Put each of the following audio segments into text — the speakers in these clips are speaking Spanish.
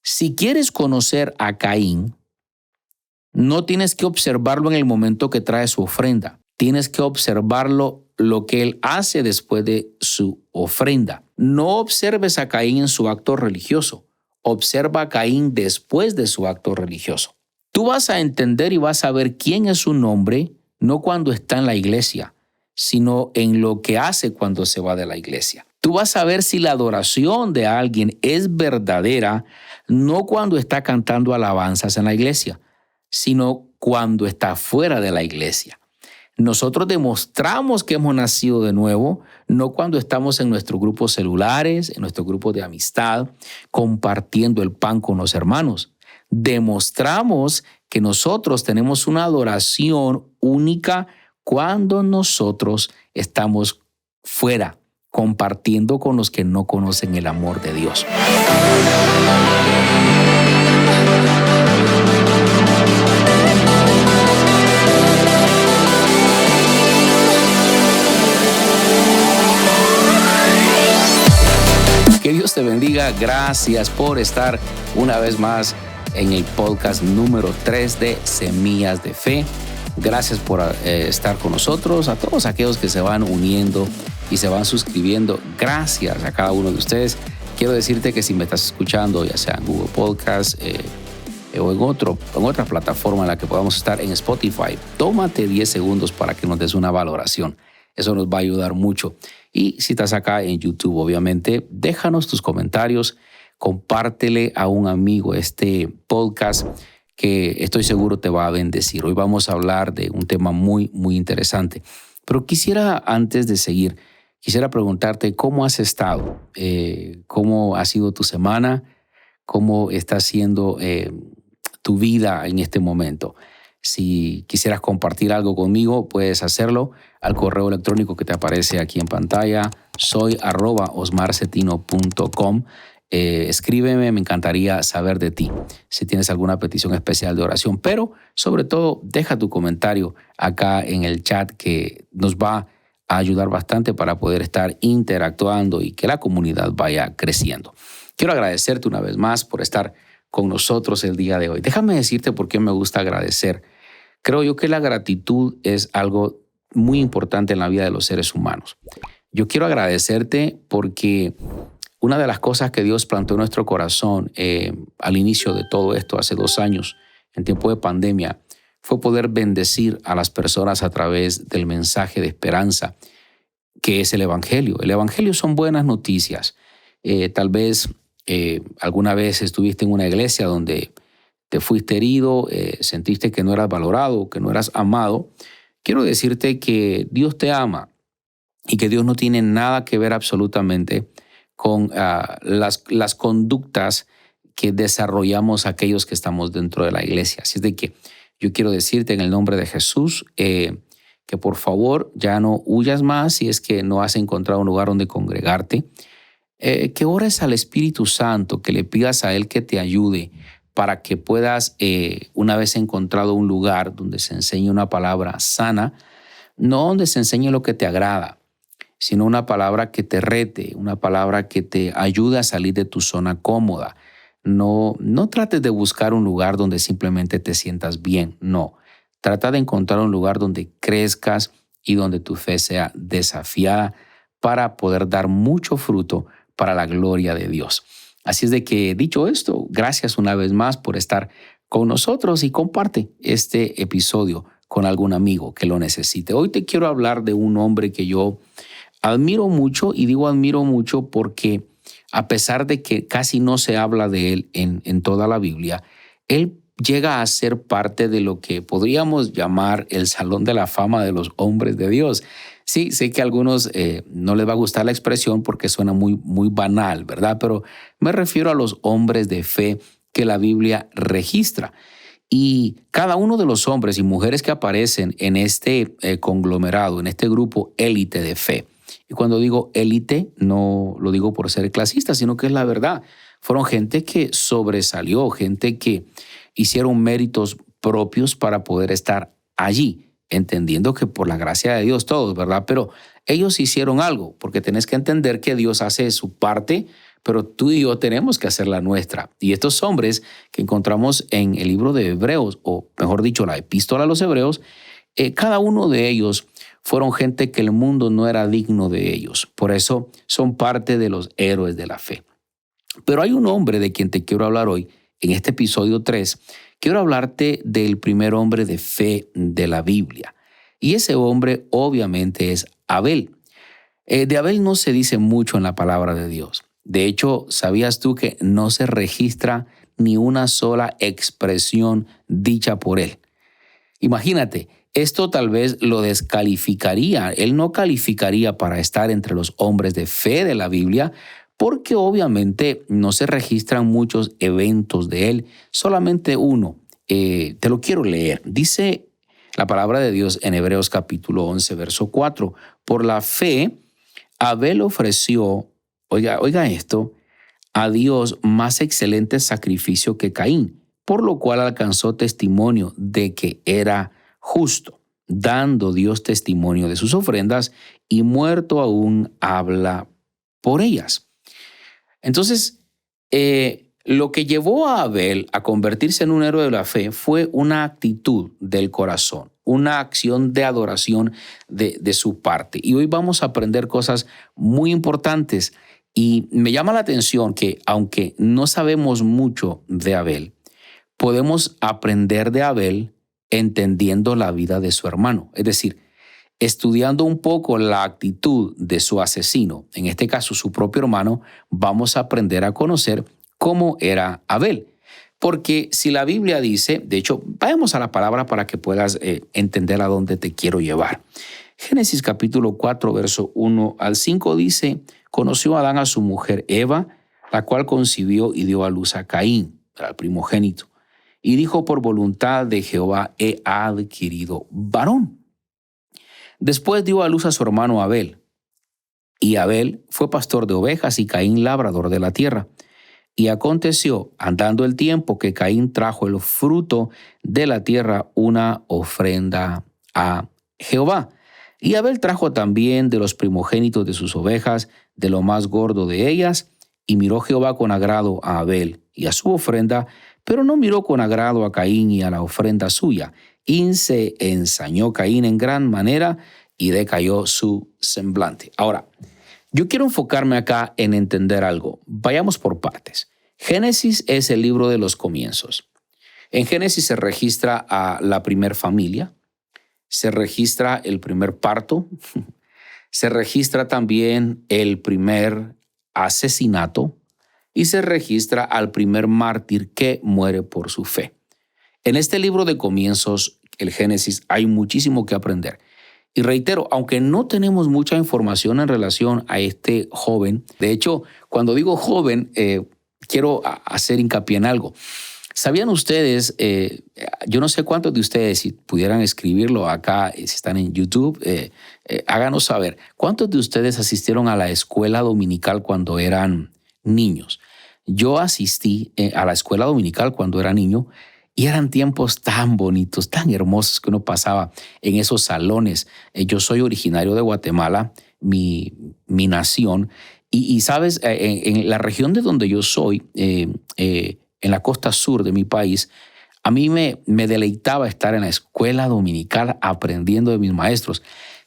Si quieres conocer a Caín, no tienes que observarlo en el momento que trae su ofrenda. Tienes que observarlo lo que él hace después de su ofrenda. No observes a Caín en su acto religioso. Observa a Caín después de su acto religioso. Tú vas a entender y vas a ver quién es un hombre, no cuando está en la iglesia, sino en lo que hace cuando se va de la iglesia. Tú vas a ver si la adoración de alguien es verdadera, no cuando está cantando alabanzas en la iglesia, sino cuando está fuera de la iglesia. Nosotros demostramos que hemos nacido de nuevo, no cuando estamos en nuestros grupos celulares, en nuestros grupos de amistad, compartiendo el pan con los hermanos. Demostramos que nosotros tenemos una adoración única cuando nosotros estamos fuera, compartiendo con los que no conocen el amor de Dios. Que Dios te bendiga. Gracias por estar una vez más en el podcast número 3 de Semillas de Fe. Gracias por estar con nosotros. A todos aquellos que se van uniendo y se van suscribiendo, gracias a cada uno de ustedes. Quiero decirte que si me estás escuchando, ya sea en Google Podcast o en otra plataforma en la que podamos estar, en Spotify, tómate 10 segundos para que nos des una valoración. Eso nos va a ayudar mucho. Y si estás acá en YouTube, obviamente, déjanos tus comentarios, compártele a un amigo este podcast que estoy seguro te va a bendecir. Hoy vamos a hablar de un tema muy, muy interesante. Pero antes de seguir, quisiera preguntarte cómo has estado, cómo ha sido tu semana, cómo está siendo tu vida en este momento. Si quisieras compartir algo conmigo, puedes hacerlo al correo electrónico que te aparece aquí en pantalla. Soy @osmarcetino.com. Escríbeme, me encantaría saber de ti. Si tienes alguna petición especial de oración, pero sobre todo deja tu comentario acá en el chat que nos va a ayudar bastante para poder estar interactuando y que la comunidad vaya creciendo. Quiero agradecerte una vez más por estar con nosotros el día de hoy. Déjame decirte por qué me gusta agradecer. Creo yo que la gratitud es algo muy importante en la vida de los seres humanos. Yo quiero agradecerte porque una de las cosas que Dios plantó en nuestro corazón al inicio de todo esto, hace 2 años, en tiempo de pandemia, fue poder bendecir a las personas a través del mensaje de esperanza, que es el Evangelio. El Evangelio son buenas noticias. Tal vez alguna vez estuviste en una iglesia donde te fuiste herido, sentiste que no eras valorado, que no eras amado. Quiero decirte que Dios te ama y que Dios no tiene nada que ver absolutamente con las conductas que desarrollamos aquellos que estamos dentro de la iglesia. Así es de que yo quiero decirte en el nombre de Jesús que por favor ya no huyas más si es que no has encontrado un lugar donde congregarte. Que ores al Espíritu Santo, que le pidas a Él que te ayude para que puedas, una vez encontrado un lugar donde se enseñe una palabra sana, no donde se enseñe lo que te agrada, sino una palabra que te rete, una palabra que te ayude a salir de tu zona cómoda. No trates de buscar un lugar donde simplemente te sientas bien, no. Trata de encontrar un lugar donde crezcas y donde tu fe sea desafiada para poder dar mucho fruto para la gloria de Dios. Así es de que, dicho esto, gracias una vez más por estar con nosotros y comparte este episodio con algún amigo que lo necesite. Hoy te quiero hablar de un hombre que yo admiro mucho, y digo admiro mucho porque a pesar de que casi no se habla de él en toda la Biblia, él llega a ser parte de lo que podríamos llamar el Salón de la Fama de los hombres de Dios. Sí, sé que a algunos no les va a gustar la expresión porque suena muy, muy banal, ¿verdad? Pero me refiero a los hombres de fe que la Biblia registra. Y cada uno de los hombres y mujeres que aparecen en este conglomerado, en este grupo élite de fe. Y cuando digo élite, no lo digo por ser clasista, sino que es la verdad. Fueron gente que sobresalió, gente que hicieron méritos propios para poder estar allí, entendiendo que por la gracia de Dios todos, ¿verdad? Pero ellos hicieron algo, porque tenés que entender que Dios hace su parte pero tú y yo tenemos que hacer la nuestra. Y estos hombres que encontramos en el libro de Hebreos, o mejor dicho, la epístola a los Hebreos, cada uno de ellos fueron gente que el mundo no era digno de ellos. Por eso son parte de los héroes de la fe. Pero hay un hombre de quien te quiero hablar hoy, en este episodio 3. Quiero hablarte del primer hombre de fe de la Biblia. Y ese hombre obviamente es Abel. De Abel no se dice mucho en la palabra de Dios. De hecho, ¿sabías tú que no se registra ni una sola expresión dicha por él? Imagínate, esto tal vez lo descalificaría. Él no calificaría para estar entre los hombres de fe de la Biblia, porque obviamente no se registran muchos eventos de él, solamente uno. Te lo quiero leer. Dice la palabra de Dios en Hebreos capítulo 11, verso 4. Por la fe, Abel ofreció, oiga esto, a Dios más excelente sacrificio que Caín, por lo cual alcanzó testimonio de que era justo, dando Dios testimonio de sus ofrendas, y muerto aún habla por ellas. Entonces, lo que llevó a Abel a convertirse en un héroe de la fe fue una actitud del corazón, una acción de adoración de su parte. Y hoy vamos a aprender cosas muy importantes. Y me llama la atención que, aunque no sabemos mucho de Abel, podemos aprender de Abel entendiendo la vida de su hermano. Es decir, estudiando un poco la actitud de su asesino, en este caso su propio hermano, vamos a aprender a conocer cómo era Abel. Porque si la Biblia dice, de hecho, vayamos a la palabra para que puedas entender a dónde te quiero llevar. Génesis capítulo 4, verso 1 al 5 dice, conoció Adán a su mujer Eva, la cual concibió y dio a luz a Caín, al primogénito. Y dijo, por voluntad de Jehová he adquirido varón. Después dio a luz a su hermano Abel. Y Abel fue pastor de ovejas y Caín labrador de la tierra. Y aconteció, andando el tiempo, que Caín trajo el fruto de la tierra una ofrenda a Jehová. Y Abel trajo también de los primogénitos de sus ovejas, de lo más gordo de ellas. Y miró Jehová con agrado a Abel y a su ofrenda, pero no miró con agrado a Caín y a la ofrenda suya. Y se ensañó Caín en gran manera y decayó su semblante. Ahora, yo quiero enfocarme acá en entender algo. Vayamos por partes. Génesis es el libro de los comienzos. En Génesis se registra a la primer familia, se registra el primer parto, se registra también el primer asesinato y se registra al primer mártir que muere por su fe. En este libro de comienzos, el Génesis, hay muchísimo que aprender. Y reitero, aunque no tenemos mucha información en relación a este joven, de hecho, cuando digo joven, quiero hacer hincapié en algo. ¿Sabían ustedes, yo no sé cuántos de ustedes, si pudieran escribirlo acá, si están en YouTube, háganos saber, ¿cuántos de ustedes asistieron a la escuela dominical cuando eran niños? Yo asistí a la escuela dominical cuando era niño y eran tiempos tan bonitos, tan hermosos que uno pasaba en esos salones. Yo soy originario de Guatemala, mi nación, y sabes, en la región de donde yo soy, en la costa sur de mi país, a mí me deleitaba estar en la escuela dominical aprendiendo de mis maestros.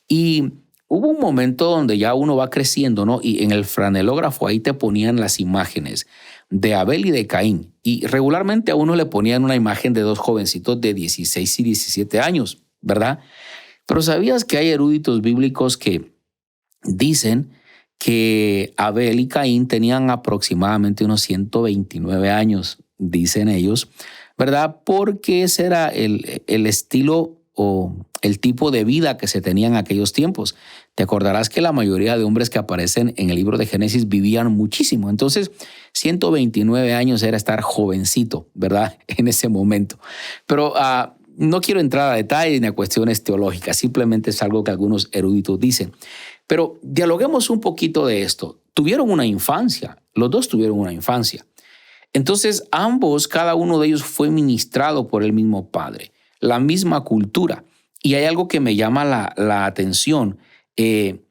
Y hubo un momento donde ya uno va creciendo, ¿no? Y en el franelógrafo ahí te ponían las imágenes de Abel y de Caín. Y regularmente a uno le ponían una imagen de dos jovencitos de 16 y 17 años, ¿verdad? Pero ¿sabías que hay eruditos bíblicos que dicen que Abel y Caín tenían aproximadamente unos 129 años, dicen ellos, ¿verdad? Porque ese era el estilo o el tipo de vida que se tenía en aquellos tiempos. Te acordarás que la mayoría de hombres que aparecen en el libro de Génesis vivían muchísimo. Entonces, 129 años era estar jovencito, ¿verdad? En ese momento. Pero no quiero entrar a detalles ni a cuestiones teológicas, simplemente es algo que algunos eruditos dicen. Pero dialoguemos un poquito de esto. Tuvieron una infancia, los dos tuvieron una infancia. Entonces, ambos, cada uno de ellos fue ministrado por el mismo Padre, la misma cultura. Y hay algo que me llama la atención, que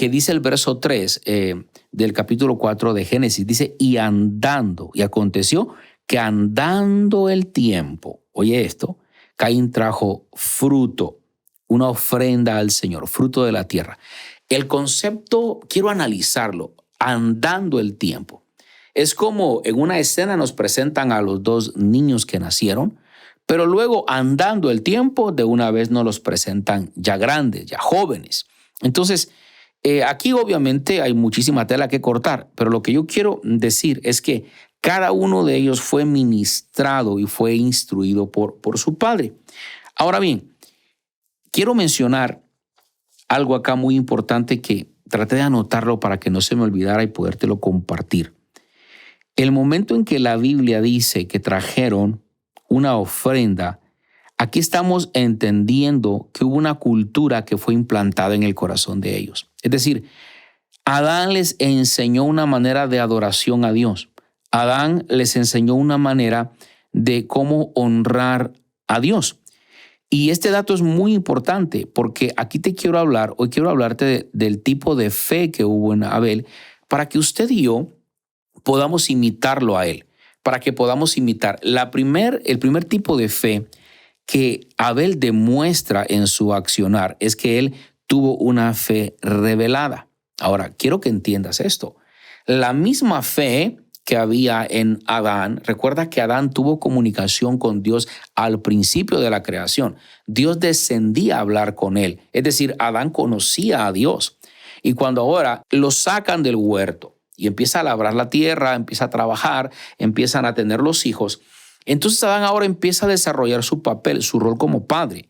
dice el verso 3, del capítulo 4 de Génesis. Dice, y aconteció que andando el tiempo, oye esto, Caín trajo fruto, una ofrenda al Señor, fruto de la tierra. El concepto, quiero analizarlo, andando el tiempo. Es como en una escena nos presentan a los dos niños que nacieron, pero luego andando el tiempo de una vez nos los presentan ya grandes, ya jóvenes. Entonces, aquí obviamente hay muchísima tela que cortar, pero lo que yo quiero decir es que cada uno de ellos fue ministrado y fue instruido por su padre. Ahora bien, quiero mencionar algo acá muy importante que traté de anotarlo para que no se me olvidara y podértelo compartir. El momento en que la Biblia dice que trajeron una ofrenda, aquí estamos entendiendo que hubo una cultura que fue implantada en el corazón de ellos. Es decir, Adán les enseñó una manera de adoración a Dios. Adán les enseñó una manera de cómo honrar a Dios. Y este dato es muy importante porque aquí hoy quiero hablarte del tipo de fe que hubo en Abel para que usted y yo podamos imitarlo a él, para que podamos imitar el primer tipo de fe que Abel demuestra en su accionar es que él tuvo una fe revelada. Ahora, quiero que entiendas esto. La misma fe que había en Adán, recuerda que Adán tuvo comunicación con Dios al principio de la creación. Dios descendía a hablar con él, es decir, Adán conocía a Dios. Y cuando ahora lo sacan del huerto y empieza a labrar la tierra, empieza a trabajar, empiezan a tener los hijos, entonces Adán ahora empieza a desarrollar su papel, su rol como padre.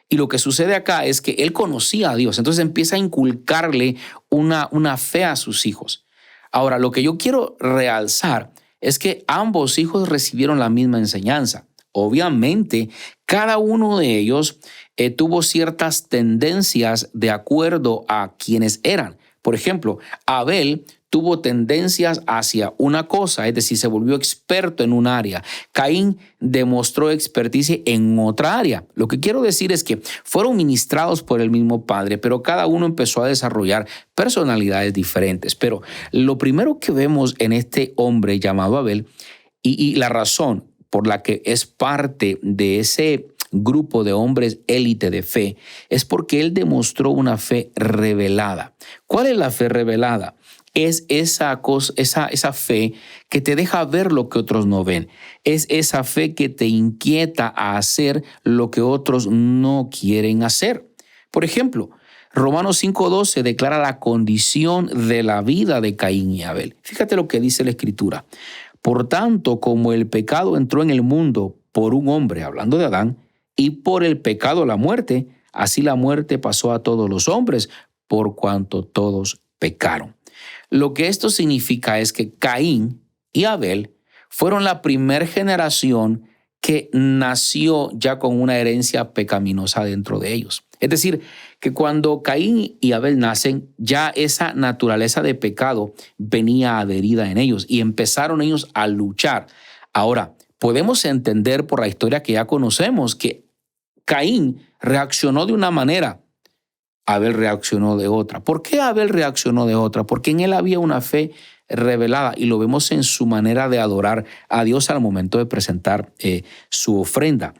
Y lo que sucede acá es que él conocía a Dios, entonces empieza a inculcarle una fe a sus hijos. Ahora, lo que yo quiero realzar es que ambos hijos recibieron la misma enseñanza. Obviamente, cada uno de ellos tuvo ciertas tendencias de acuerdo a quienes eran. Por ejemplo, Abel tuvo tendencias hacia una cosa, es decir, se volvió experto en un área. Caín demostró experticia en otra área. Lo que quiero decir es que fueron ministrados por el mismo Padre, pero cada uno empezó a desarrollar personalidades diferentes. Pero lo primero que vemos en este hombre llamado Abel y la razón por la que es parte de ese grupo de hombres élite de fe es porque él demostró una fe revelada. ¿Cuál es la fe revelada? Es esa fe que te deja ver lo que otros no ven. Es esa fe que te inquieta a hacer lo que otros no quieren hacer. Por ejemplo, Romanos 5:12 declara la condición de la vida de Caín y Abel. Fíjate lo que dice la Escritura. Por tanto, como el pecado entró en el mundo por un hombre, hablando de Adán, y por el pecado la muerte, así la muerte pasó a todos los hombres, por cuanto todos pecaron. Lo que esto significa es que Caín y Abel fueron la primera generación que nació ya con una herencia pecaminosa dentro de ellos. Es decir, que cuando Caín y Abel nacen, ya esa naturaleza de pecado venía adherida en ellos y empezaron ellos a luchar. Ahora, podemos entender por la historia que ya conocemos que Caín reaccionó de una manera, Abel reaccionó de otra. ¿Por qué Abel reaccionó de otra? Porque en él había una fe revelada y lo vemos en su manera de adorar a Dios al momento de presentar su ofrenda.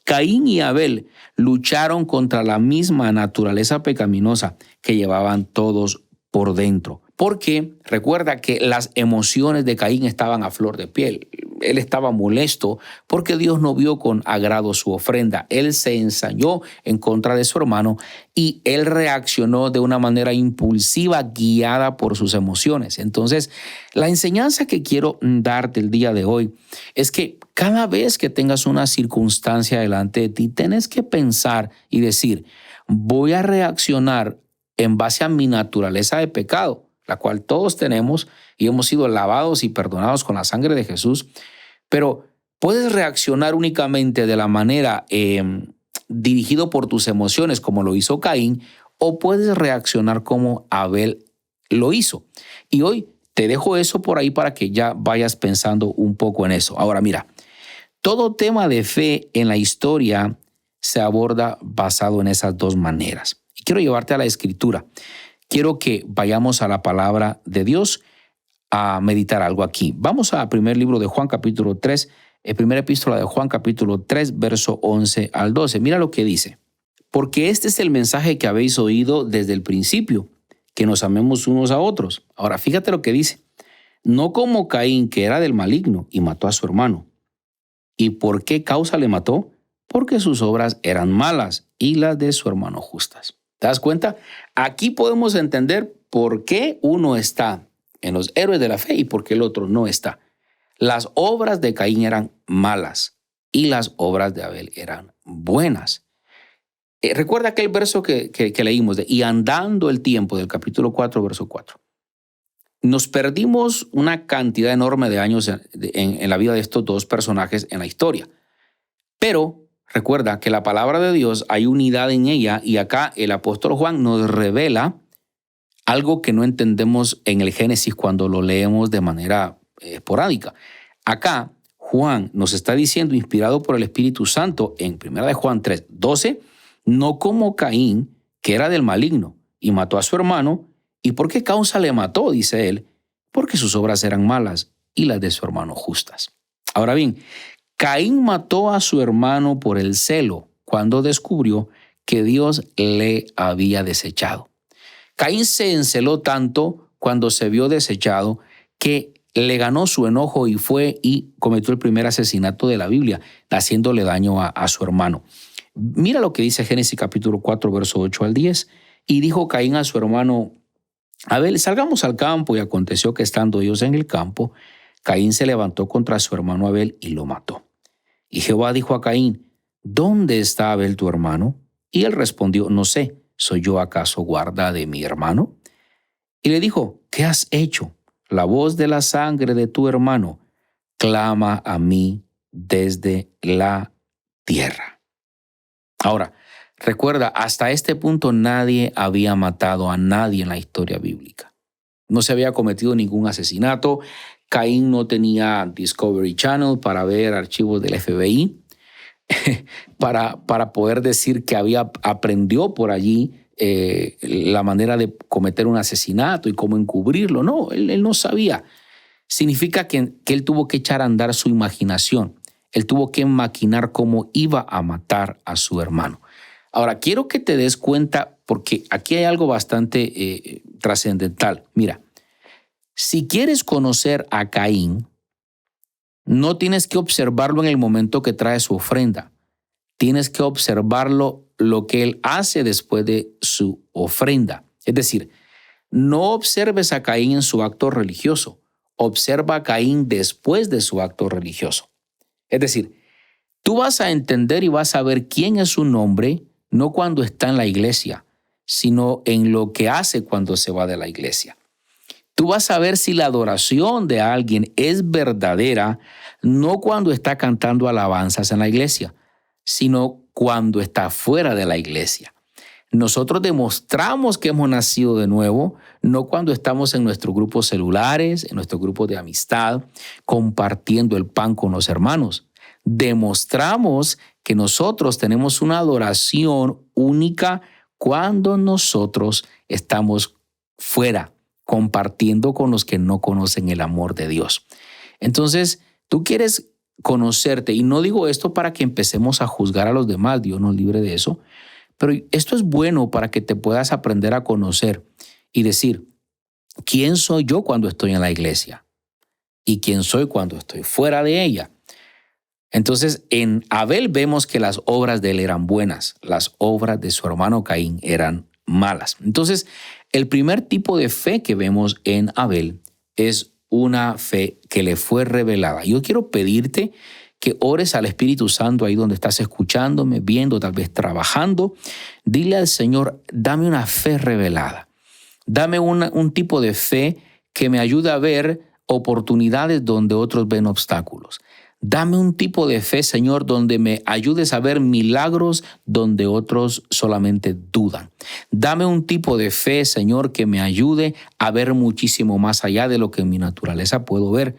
Caín y Abel lucharon contra la misma naturaleza pecaminosa que llevaban todos por dentro. Porque recuerda que las emociones de Caín estaban a flor de piel. Él estaba molesto porque Dios no vio con agrado su ofrenda. Él se ensañó en contra de su hermano y él reaccionó de una manera impulsiva, guiada por sus emociones. Entonces, la enseñanza que quiero darte el día de hoy es que cada vez que tengas una circunstancia delante de ti, tienes que pensar y decir, voy a reaccionar en base a mi naturaleza de pecado, la cual todos tenemos y hemos sido lavados y perdonados con la sangre de Jesús, pero puedes reaccionar únicamente de la manera dirigido por tus emociones, como lo hizo Caín, o puedes reaccionar como Abel lo hizo. Y hoy te dejo eso por ahí para que ya vayas pensando un poco en eso. Ahora mira, todo tema de fe en la historia se aborda basado en esas dos maneras. Y quiero llevarte a la Escritura. quiero que vayamos a la palabra de Dios a meditar algo aquí. Vamos al primer libro de Juan, capítulo 3, primera epístola de Juan, capítulo 3, verso 11 al 12. Mira lo que dice. Porque este es el mensaje que habéis oído desde el principio, que nos amemos unos a otros. Ahora, fíjate lo que dice. No como Caín, que era del maligno y mató a su hermano. ¿Y por qué causa le mató? Porque sus obras eran malas y las de su hermano justas. ¿Te das cuenta? Aquí podemos entender por qué uno está en los héroes de la fe y por qué el otro no está. Las obras de Caín eran malas y las obras de Abel eran buenas. Recuerda aquel verso que leímos de y andando el tiempo del capítulo 4, verso 4. Nos perdimos una cantidad enorme de años en la vida de estos dos personajes en la historia. Pero recuerda que la palabra de Dios hay unidad en ella y acá el apóstol Juan nos revela algo que no entendemos en el Génesis cuando lo leemos de manera esporádica. Acá Juan nos está diciendo, inspirado por el Espíritu Santo, en 1 de Juan 3, 12, no como Caín, que era del maligno y mató a su hermano. ¿Y por qué causa le mató? Dice él, porque sus obras eran malas y las de su hermano justas. Ahora bien, Caín mató a su hermano por el celo cuando descubrió que Dios le había desechado. Caín se enceló tanto cuando se vio desechado que le ganó su enojo y fue y cometió el primer asesinato de la Biblia, haciéndole daño a su hermano. Mira lo que dice Génesis capítulo 4, verso 8 al 10. Y dijo Caín a su hermano Abel, salgamos al campo. Y aconteció que estando ellos en el campo, Caín se levantó contra su hermano Abel y lo mató. Y Jehová dijo a Caín, ¿dónde está Abel tu hermano? Y él respondió, no sé, ¿soy yo acaso guarda de mi hermano? Y le dijo, ¿qué has hecho? La voz de la sangre de tu hermano clama a mí desde la tierra. Ahora, recuerda, hasta este punto nadie había matado a nadie en la historia bíblica. No se había cometido ningún asesinato. Caín no tenía Discovery Channel para ver archivos del FBI, para poder decir que aprendió por allí la manera de cometer un asesinato y cómo encubrirlo. No, él no sabía. Significa que él tuvo que echar a andar su imaginación. Él tuvo que maquinar cómo iba a matar a su hermano. Ahora, quiero que te des cuenta, porque aquí hay algo bastante trascendental. Mira, si quieres conocer a Caín, no tienes que observarlo en el momento que trae su ofrenda. Tienes que observarlo lo que él hace después de su ofrenda. Es decir, no observes a Caín en su acto religioso. Observa a Caín después de su acto religioso. Es decir, tú vas a entender y vas a ver quién es un hombre no cuando está en la iglesia, sino en lo que hace cuando se va de la iglesia. Tú vas a ver si la adoración de alguien es verdadera, no cuando está cantando alabanzas en la iglesia, sino cuando está fuera de la iglesia. Nosotros demostramos que hemos nacido de nuevo, no cuando estamos en nuestros grupos celulares, en nuestros grupos de amistad, compartiendo el pan con los hermanos. Demostramos que nosotros tenemos una adoración única cuando nosotros estamos fuera, compartiendo con los que no conocen el amor de Dios. Entonces, tú quieres conocerte, y no digo esto para que empecemos a juzgar a los demás, Dios nos libre de eso, pero esto es bueno para que te puedas aprender a conocer y decir, ¿quién soy yo cuando estoy en la iglesia? ¿Y quién soy cuando estoy fuera de ella? Entonces, en Abel vemos que las obras de él eran buenas, las obras de su hermano Caín eran malas. Entonces, el primer tipo de fe que vemos en Abel es una fe que le fue revelada. Yo quiero pedirte que ores al Espíritu Santo ahí donde estás escuchándome, viendo, tal vez trabajando. Dile al Señor, dame una fe revelada. Dame un tipo de fe que me ayude a ver oportunidades donde otros ven obstáculos. Dame un tipo de fe, Señor, donde me ayudes a ver milagros donde otros solamente dudan. Dame un tipo de fe, Señor, que me ayude a ver muchísimo más allá de lo que en mi naturaleza puedo ver.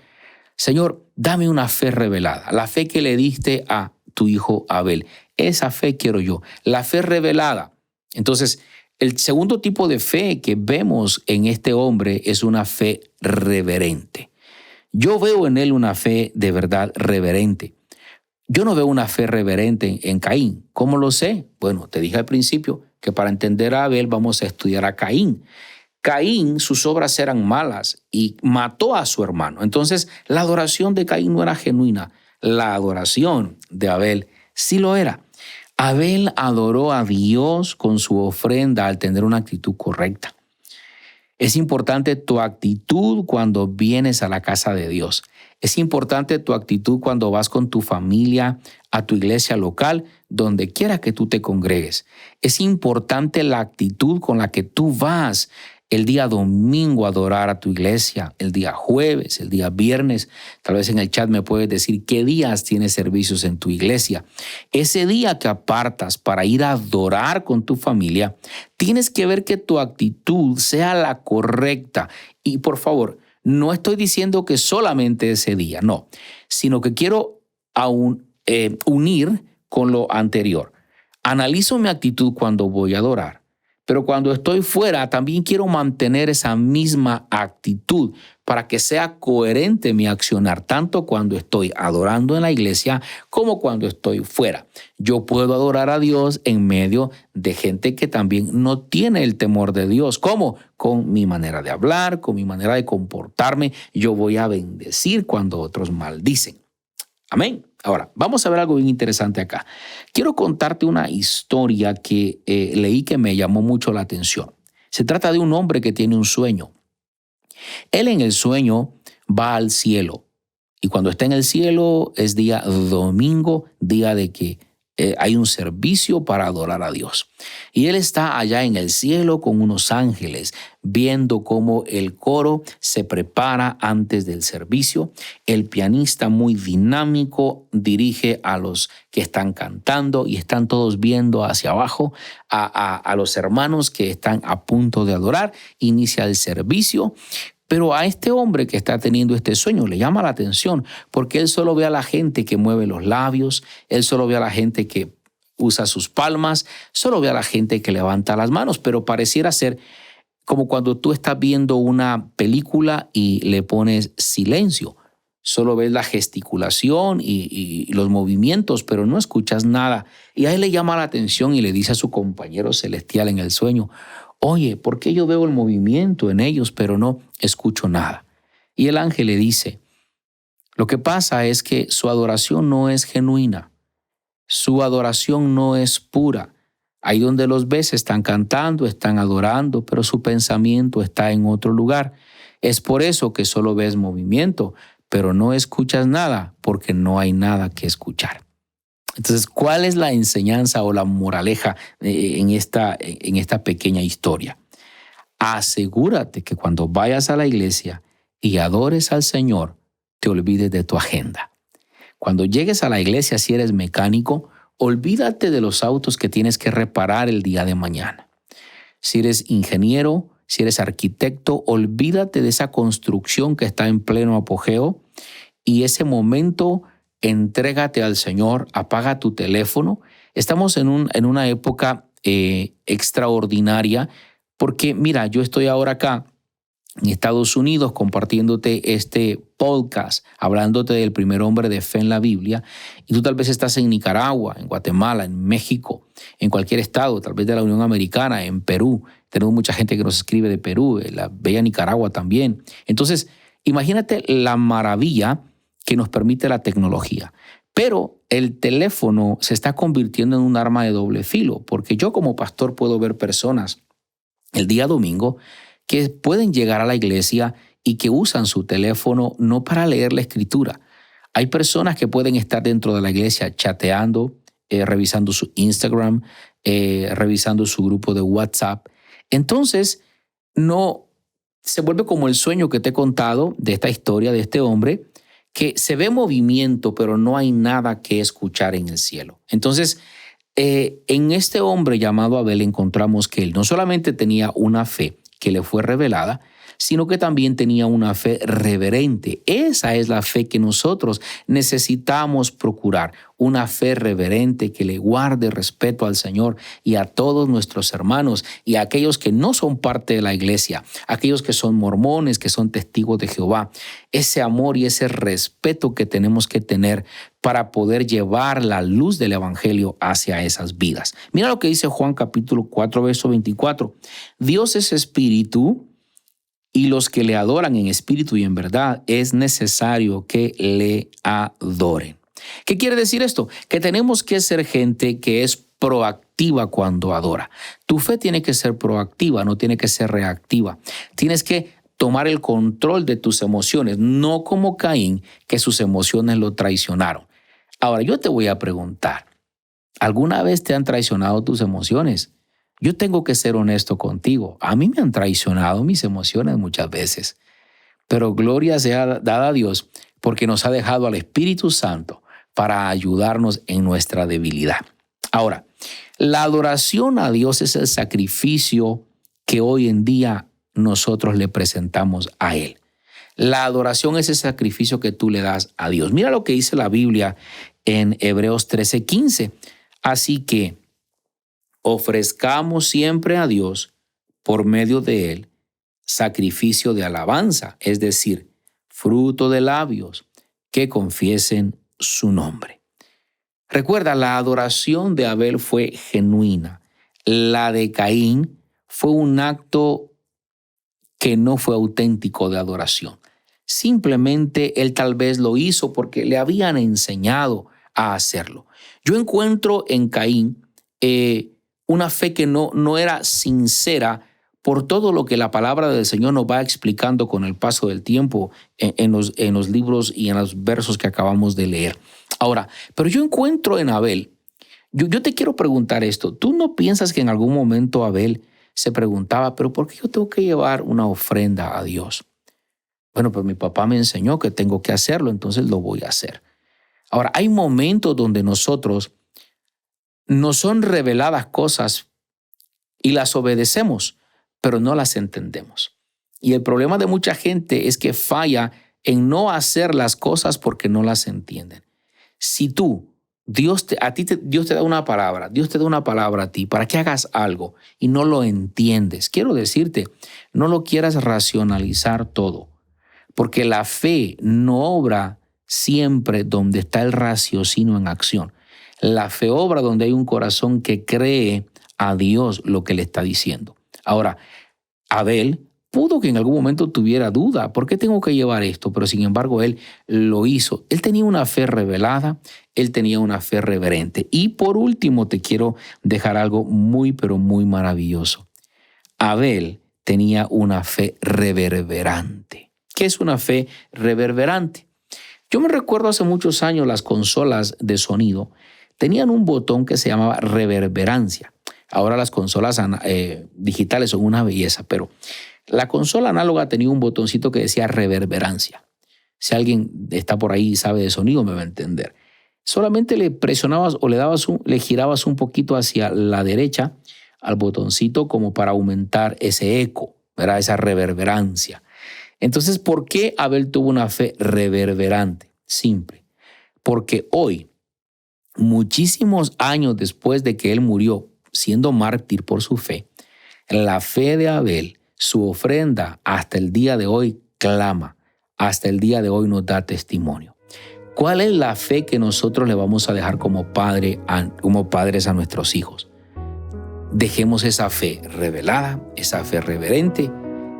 Señor, dame una fe revelada, la fe que le diste a tu hijo Abel. Esa fe quiero yo, la fe revelada. Entonces, El segundo tipo de fe que vemos en este hombre es una fe reverente. Yo veo en él una fe de verdad reverente. Yo no veo una fe reverente en Caín. ¿Cómo lo sé? Bueno, te dije al principio que para entender a Abel vamos a estudiar a Caín. Caín, sus obras eran malas y mató a su hermano. Entonces, la adoración de Caín no era genuina. La adoración de Abel sí lo era. Abel adoró a Dios con su ofrenda al tener una actitud correcta. Es importante tu actitud cuando vienes a la casa de Dios. Es importante tu actitud cuando vas con tu familia a tu iglesia local, donde quiera que tú te congregues. Es importante la actitud con la que tú vas el día domingo a adorar a tu iglesia, el día jueves, el día viernes. Tal vez en el chat me puedes decir qué días tienes servicios en tu iglesia. Ese día que apartas para ir a adorar con tu familia, tienes que ver que tu actitud sea la correcta. Y por favor, no estoy diciendo que solamente ese día, no, sino que quiero unir con lo anterior. Analizo mi actitud cuando voy a adorar. Pero cuando estoy fuera, también quiero mantener esa misma actitud para que sea coherente mi accionar, tanto cuando estoy adorando en la iglesia como cuando estoy fuera. Yo puedo adorar a Dios en medio de gente que también no tiene el temor de Dios. ¿Cómo? Con mi manera de hablar, con mi manera de comportarme. Yo voy a bendecir cuando otros maldicen. Amén. Ahora, vamos a ver algo bien interesante acá. Quiero contarte una historia que leí que me llamó mucho la atención. Se trata de un hombre que tiene un sueño. Él en el sueño va al cielo y cuando está en el cielo es día domingo, día de que hay un servicio para adorar a Dios. Y él está allá en el cielo con unos ángeles, viendo cómo el coro se prepara antes del servicio. El pianista muy dinámico dirige a los que están cantando y están todos viendo hacia abajo a los hermanos que están a punto de adorar. Inicia el servicio. Pero a este hombre que está teniendo este sueño le llama la atención porque él solo ve a la gente que mueve los labios, él solo ve a la gente que usa sus palmas, solo ve a la gente que levanta las manos, pero pareciera ser como cuando tú estás viendo una película y le pones silencio. Solo ves la gesticulación y los movimientos, pero no escuchas nada. Y a él le llama la atención y le dice a su compañero celestial en el sueño: oye, ¿por qué yo veo el movimiento en ellos, pero no escucho nada? Y el ángel le dice: lo que pasa es que su adoración no es genuina, su adoración no es pura. Ahí donde los ves están cantando, están adorando, pero su pensamiento está en otro lugar. Es por eso que solo ves movimiento, pero no escuchas nada, porque no hay nada que escuchar. Entonces, ¿cuál es la enseñanza o la moraleja en esta pequeña historia? Asegúrate que cuando vayas a la iglesia y adores al Señor, te olvides de tu agenda. Cuando llegues a la iglesia, si eres mecánico, olvídate de los autos que tienes que reparar el día de mañana. Si eres ingeniero, si eres arquitecto, olvídate de esa construcción que está en pleno apogeo y ese momento. Entrégate al Señor, apaga tu teléfono. Estamos en una época extraordinaria porque, mira, yo estoy ahora acá en Estados Unidos compartiéndote este podcast, hablándote del primer hombre de fe en la Biblia, y tú tal vez estás en Nicaragua, en Guatemala, en México, en cualquier estado, tal vez de la Unión Americana, en Perú. Tenemos mucha gente que nos escribe de Perú, la bella Nicaragua también. Entonces, imagínate la maravilla que nos permite la tecnología. Pero el teléfono se está convirtiendo en un arma de doble filo, porque yo como pastor puedo ver personas el día domingo que pueden llegar a la iglesia y que usan su teléfono no para leer la escritura. Hay personas que pueden estar dentro de la iglesia chateando, revisando su Instagram, revisando su grupo de WhatsApp. Entonces, no se vuelve como el sueño que te he contado de esta historia de este hombre, que se ve movimiento, pero no hay nada que escuchar en el cielo. Entonces, en este hombre llamado Abel encontramos que él no solamente tenía una fe que le fue revelada, sino que también tenía una fe reverente. Esa es la fe que nosotros necesitamos procurar, una fe reverente que le guarde respeto al Señor y a todos nuestros hermanos y a aquellos que no son parte de la iglesia, aquellos que son mormones, que son testigos de Jehová. Ese amor y ese respeto que tenemos que tener para poder llevar la luz del evangelio hacia esas vidas. Mira lo que dice Juan capítulo 4, verso 24. Dios es espíritu, y los que le adoran en espíritu y en verdad es necesario que le adoren. ¿Qué quiere decir esto? Que tenemos que ser gente que es proactiva cuando adora. Tu fe tiene que ser proactiva, no tiene que ser reactiva. Tienes que tomar el control de tus emociones, no como Caín, que sus emociones lo traicionaron. Ahora, yo te voy a preguntar, ¿alguna vez te han traicionado tus emociones? Yo tengo que ser honesto contigo. A mí me han traicionado mis emociones muchas veces, pero gloria sea dada a Dios porque nos ha dejado al Espíritu Santo para ayudarnos en nuestra debilidad. Ahora, la adoración a Dios es el sacrificio que hoy en día nosotros le presentamos a Él. La adoración es el sacrificio que tú le das a Dios. Mira lo que dice la Biblia en Hebreos 13:15. Así que ofrezcamos siempre a Dios por medio de Él sacrificio de alabanza, es decir, fruto de labios que confiesen su nombre. Recuerda, la adoración de Abel fue genuina. La de Caín fue un acto que no fue auténtico de adoración. Simplemente él tal vez lo hizo porque le habían enseñado a hacerlo. Yo encuentro en Caín una fe que no era sincera por todo lo que la palabra del Señor nos va explicando con el paso del tiempo en los libros y en los versos que acabamos de leer. Ahora, pero yo encuentro en Abel, yo te quiero preguntar esto, ¿tú no piensas que en algún momento Abel se preguntaba, pero ¿por qué yo tengo que llevar una ofrenda a Dios? Bueno, pues mi papá me enseñó que tengo que hacerlo, entonces lo voy a hacer. Ahora, hay momentos donde nosotros nos son reveladas cosas y las obedecemos, pero no las entendemos. Y el problema de mucha gente es que falla en no hacer las cosas porque no las entienden. Si Dios te da una palabra, Dios te da una palabra a ti para que hagas algo y no lo entiendes, quiero decirte, no lo quieras racionalizar todo, porque la fe no obra siempre donde está el raciocinio en acción. La fe obra donde hay un corazón que cree a Dios lo que le está diciendo. Ahora, Abel pudo que en algún momento tuviera duda, ¿por qué tengo que llevar esto? Pero sin embargo, él lo hizo. Él tenía una fe revelada, él tenía una fe reverente. Y por último, te quiero dejar algo muy, pero muy maravilloso. Abel tenía una fe reverberante. ¿Qué es una fe reverberante? Yo me recuerdo hace muchos años las consolas de sonido tenían un botón que se llamaba reverberancia. Ahora las consolas digitales son una belleza, pero la consola análoga tenía un botoncito que decía reverberancia. Si alguien está por ahí y sabe de sonido, me va a entender. Solamente le presionabas o le girabas un poquito hacia la derecha al botoncito como para aumentar ese eco, ¿verdad? Esa reverberancia. Entonces, ¿por qué Abel tuvo una fe reverberante? Simple. Porque hoy, muchísimos años después de que él murió, siendo mártir por su fe, la fe de Abel, su ofrenda hasta el día de hoy clama, hasta el día de hoy nos da testimonio. ¿Cuál es la fe que nosotros le vamos a dejar como padres a nuestros hijos? Dejemos esa fe revelada, esa fe reverente,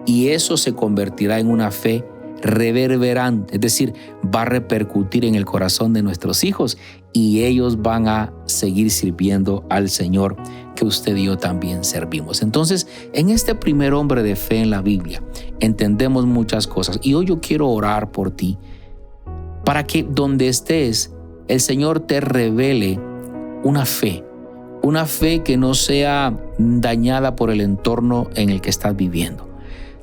y eso se convertirá en una fe reverberante, es decir, va a repercutir en el corazón de nuestros hijos y ellos van a seguir sirviendo al Señor que usted y yo también servimos. Entonces, en este primer hombre de fe en la Biblia, entendemos muchas cosas y hoy yo quiero orar por ti para que donde estés, el Señor te revele una fe que no sea dañada por el entorno en el que estás viviendo.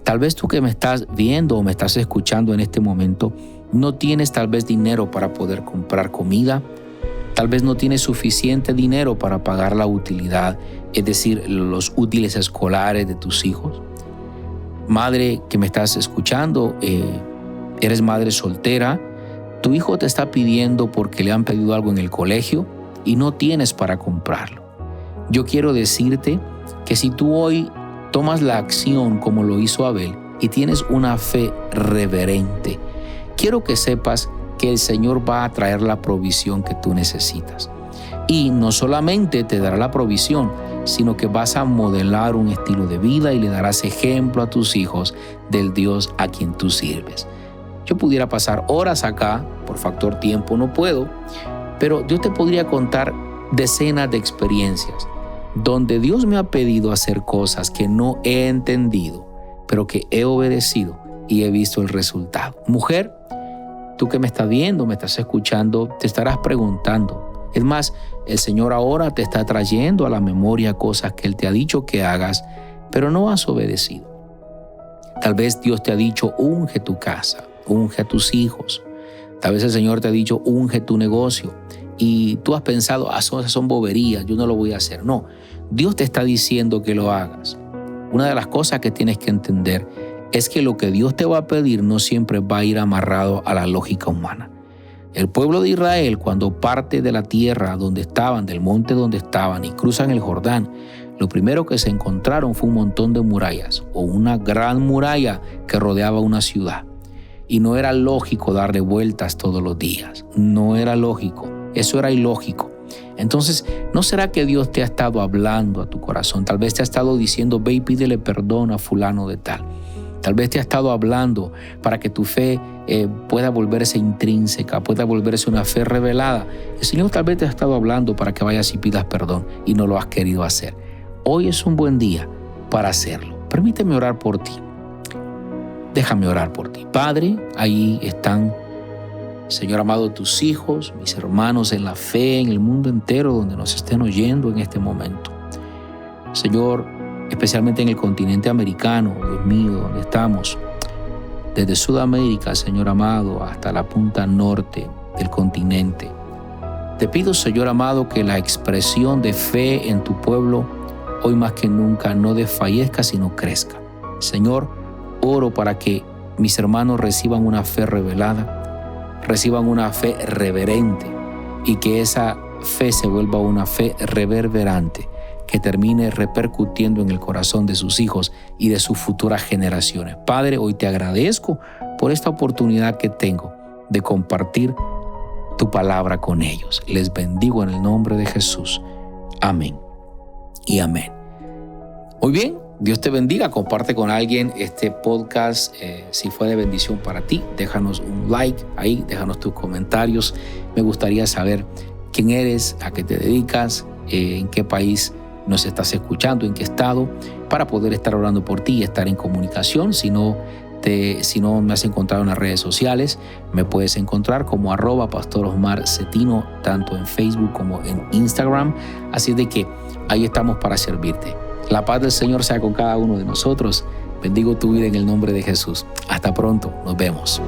Tal vez tú que me estás viendo o me estás escuchando en este momento, no tienes tal vez dinero para poder comprar comida, tal vez no tienes suficiente dinero para pagar la utilidad, es decir, los útiles escolares de tus hijos. Madre que me estás escuchando, eres madre soltera, tu hijo te está pidiendo porque le han pedido algo en el colegio y no tienes para comprarlo. Yo quiero decirte que si tú hoy tomas la acción como lo hizo Abel y tienes una fe reverente, quiero que sepas que el Señor va a traer la provisión que tú necesitas. Y no solamente te dará la provisión, sino que vas a modelar un estilo de vida y le darás ejemplo a tus hijos del Dios a quien tú sirves. Yo pudiera pasar horas acá, por factor tiempo no puedo, pero yo te podría contar decenas de experiencias donde Dios me ha pedido hacer cosas que no he entendido, pero que he obedecido y he visto el resultado. Mujer, tú que me estás viendo, me estás escuchando, te estarás preguntando. Es más, el Señor ahora te está trayendo a la memoria cosas que Él te ha dicho que hagas, pero no has obedecido. Tal vez Dios te ha dicho, unge tu casa, unge a tus hijos. Tal vez el Señor te ha dicho, unge tu negocio. Y tú has pensado, esas son boberías, yo no lo voy a hacer. No, Dios te está diciendo que lo hagas. Una de las cosas que tienes que entender es que lo que Dios te va a pedir no siempre va a ir amarrado a la lógica humana. El pueblo de Israel, cuando parte de la tierra donde estaban, del monte donde estaban y cruzan el Jordán, lo primero que se encontraron fue un montón de murallas o una gran muralla que rodeaba una ciudad. Y no era lógico darle vueltas todos los días. No era lógico. Eso era ilógico. Entonces, ¿no será que Dios te ha estado hablando a tu corazón? Tal vez te ha estado diciendo, ve y pídele perdón a fulano de tal. Tal vez te ha estado hablando para que tu fe pueda volverse intrínseca, pueda volverse una fe revelada. El Señor tal vez te ha estado hablando para que vayas y pidas perdón y no lo has querido hacer. Hoy es un buen día para hacerlo. Permíteme orar por ti. Déjame orar por ti. Padre, ahí están, Señor amado, tus hijos, mis hermanos en la fe, en el mundo entero donde nos estén oyendo en este momento. Señor, especialmente en el continente americano, Dios mío, donde estamos, desde Sudamérica, Señor amado, hasta la punta norte del continente. Te pido, Señor amado, que la expresión de fe en tu pueblo hoy más que nunca no desfallezca, sino crezca. Señor, oro para que mis hermanos reciban una fe revelada, reciban una fe reverente y que esa fe se vuelva una fe reverberante que termine repercutiendo en el corazón de sus hijos y de sus futuras generaciones. Padre, hoy te agradezco por esta oportunidad que tengo de compartir tu palabra con ellos. Les bendigo en el nombre de Jesús. Amén y amén. Muy bien, Dios te bendiga. Comparte con alguien este podcast. Si fue de bendición para ti, déjanos un like ahí, déjanos tus comentarios. Me gustaría saber quién eres, a qué te dedicas, en qué país nos estás escuchando, en qué estado, para poder estar orando por ti y estar en comunicación. Si no me has encontrado en las redes sociales, me puedes encontrar como @Pastor Osmar Cetino, tanto en Facebook como en Instagram. Así de que ahí estamos para servirte. La paz del Señor sea con cada uno de nosotros. Bendigo tu vida en el nombre de Jesús. Hasta pronto. Nos vemos.